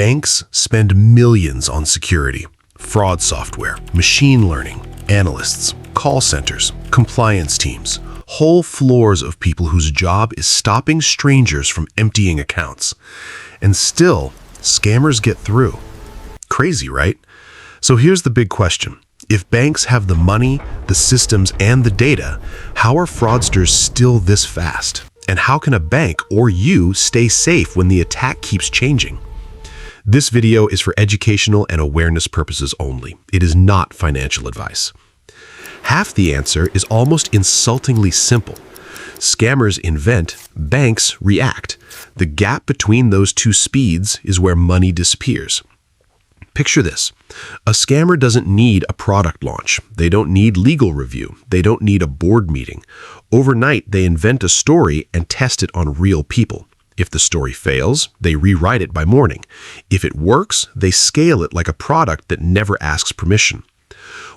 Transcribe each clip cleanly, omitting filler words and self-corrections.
Banks spend millions on security, fraud software, machine learning, analysts, call centers, compliance teams, whole floors of people whose job is stopping strangers from emptying accounts. And still, scammers get through. Crazy, right? So here's the big question. If banks have the money, the systems, and the data, how are fraudsters still this fast? And how can a bank or you stay safe when the attack keeps changing? This video is for educational and awareness purposes only. It is not financial advice. Half the answer is almost insultingly simple. Scammers invent, banks react. The gap between those two speeds is where money disappears. Picture this. A scammer doesn't need a product launch. They don't need legal review. They don't need a board meeting. Overnight, they invent a story and test it on real people. If the story fails, they rewrite it by morning. If it works, they scale it like a product that never asks permission.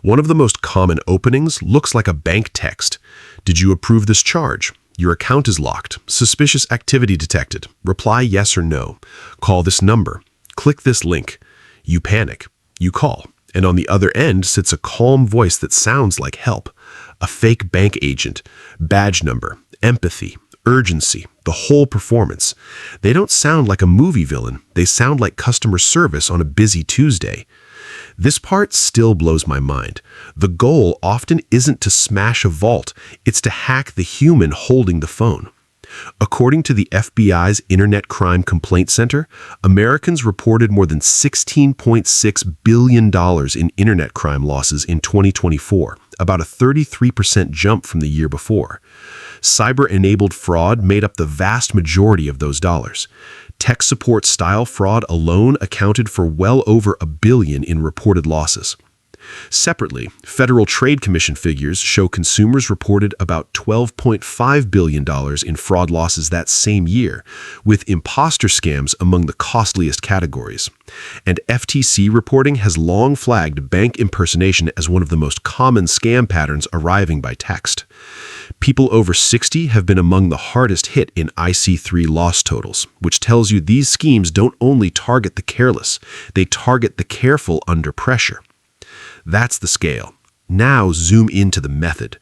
One of the most common openings looks like a bank text. Did you approve this charge? Your account is locked. Suspicious activity detected. Reply yes or no. Call this number. Click this link. You panic. You call. And on the other end sits a calm voice that sounds like help. A fake bank agent. Badge number. Empathy. Urgency. The whole performance. They don't sound like a movie villain. They sound like customer service on a busy Tuesday. This part still blows my mind. The goal often isn't to smash a vault. It's to hack the human holding the phone. According to the FBI's Internet Crime Complaint Center, Americans reported more than $16.6 billion in internet crime losses in 2024, about a 33% jump from the year before. Cyber-enabled fraud made up the vast majority of those dollars. Tech support-style fraud alone accounted for well over $1 billion in reported losses. Separately, Federal Trade Commission figures show consumers reported about $12.5 billion in fraud losses that same year, with impostor scams among the costliest categories. And FTC reporting has long flagged bank impersonation as one of the most common scam patterns arriving by text. People over 60 have been among the hardest hit in IC3 loss totals, which tells you these schemes don't only target the careless, they target the careful under pressure. That's the scale. Now zoom into the method.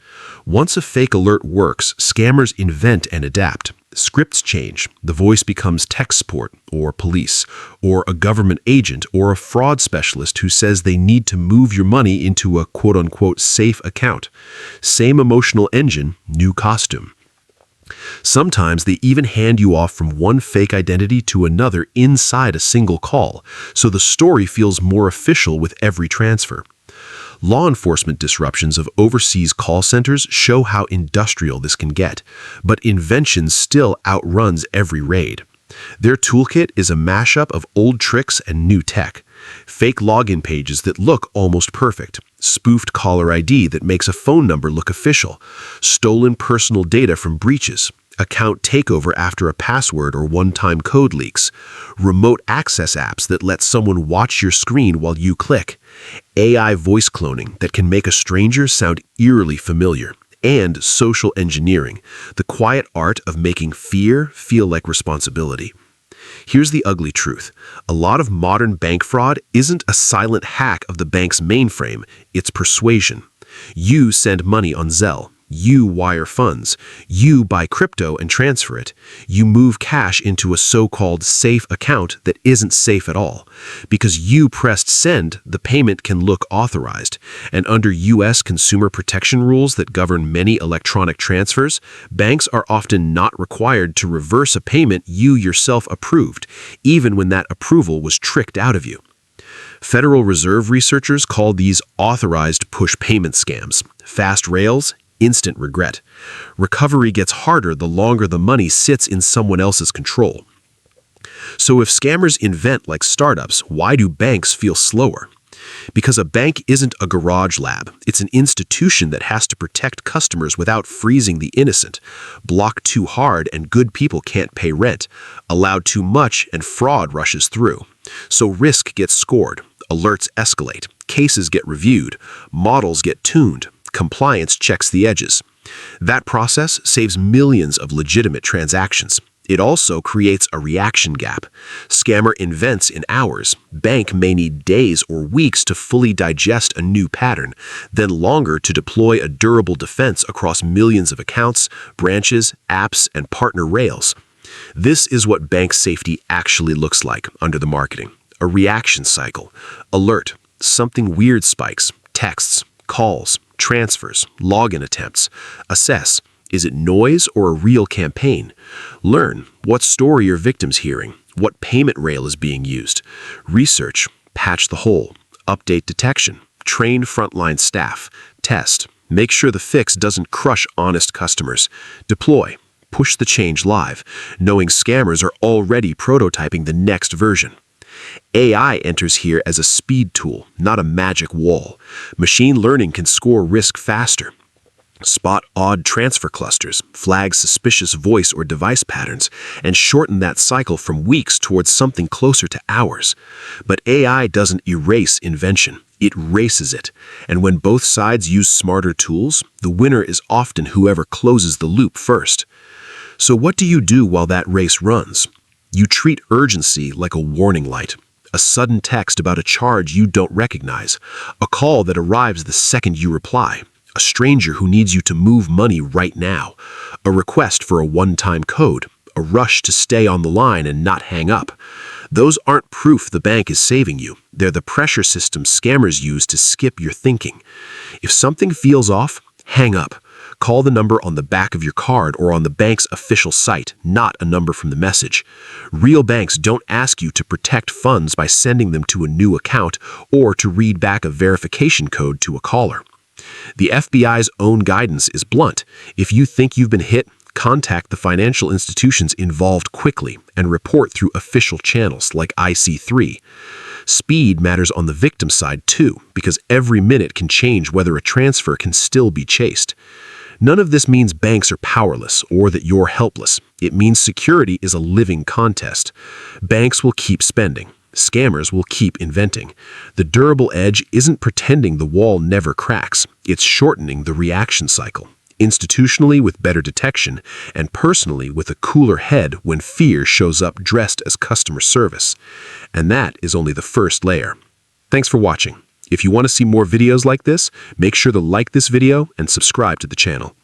Once a fake alert works, scammers invent and adapt. Scripts change. The voice becomes tech support or police, or a government agent or a fraud specialist who says they need to move your money into a quote-unquote safe account. Same emotional engine, new costume. Sometimes they even hand you off from one fake identity to another inside a single call, so the story feels more official with every transfer. Law enforcement disruptions of overseas call centers show how industrial this can get, but invention still outruns every raid. Their toolkit is a mashup of old tricks and new tech. Fake login pages that look almost perfect, spoofed caller ID that makes a phone number look official, stolen personal data from breaches, account takeover after a password or one-time code leaks, remote access apps that let someone watch your screen while you click, AI voice cloning that can make a stranger sound eerily familiar, and social engineering, the quiet art of making fear feel like responsibility. Here's the ugly truth. A lot of modern bank fraud isn't a silent hack of the bank's mainframe, it's persuasion. You send money on Zelle. You wire funds. You buy crypto and transfer it. You move cash into a so-called safe account that isn't safe at all. Because you pressed send, the payment can look authorized. And under U.S. consumer protection rules that govern many electronic transfers, banks are often not required to reverse a payment you yourself approved, even when that approval was tricked out of you. Federal Reserve researchers call these authorized push payment scams. Fast rails, instant regret. Recovery gets harder the longer the money sits in someone else's control. So if scammers invent like startups, why do banks feel slower? Because a bank isn't a garage lab. It's an institution that has to protect customers without freezing the innocent. Block too hard and good people can't pay rent. Allow too much and fraud rushes through. So risk gets scored. Alerts escalate. Cases get reviewed. Models get tuned. Compliance checks the edges. That process saves millions of legitimate transactions. It also creates a reaction gap. Scammer invents in hours. Bank may need days or weeks to fully digest a new pattern, then longer to deploy a durable defense across millions of accounts, branches, apps, and partner rails. This is what bank safety actually looks like under the marketing. A reaction cycle. Alert. Something weird spikes. Texts, calls, transfers, login attempts. Assess. Is it noise or a real campaign? Learn. What story are victims hearing? What payment rail is being used? Research. Patch the hole. Update detection. Train frontline staff. Test. Make sure the fix doesn't crush honest customers. Deploy. Push the change live, knowing scammers are already prototyping the next version. AI enters here as a speed tool, not a magic wall. Machine learning can score risk faster. Spot odd transfer clusters, flag suspicious voice or device patterns, and shorten that cycle from weeks towards something closer to hours. But AI doesn't erase invention, it races it. And when both sides use smarter tools, the winner is often whoever closes the loop first. So what do you do while that race runs? You treat urgency like a warning light. A sudden text about a charge you don't recognize, a call that arrives the second you reply, a stranger who needs you to move money right now, a request for a one-time code, a rush to stay on the line and not hang up. Those aren't proof the bank is saving you. They're the pressure system scammers use to skip your thinking. If something feels off, hang up. Call the number on the back of your card or on the bank's official site, not a number from the message. Real banks don't ask you to protect funds by sending them to a new account or to read back a verification code to a caller. The FBI's own guidance is blunt. If you think you've been hit, contact the financial institutions involved quickly and report through official channels like IC3. Speed matters on the victim side too, because every minute can change whether a transfer can still be chased. None of this means banks are powerless or that you're helpless. It means security is a living contest. Banks will keep spending. Scammers will keep inventing. The durable edge isn't pretending the wall never cracks. It's shortening the reaction cycle. Institutionally with better detection, and personally with a cooler head when fear shows up dressed as customer service. And that is only the first layer. Thanks for watching. If you want to see more videos like this, make sure to like this video and subscribe to the channel.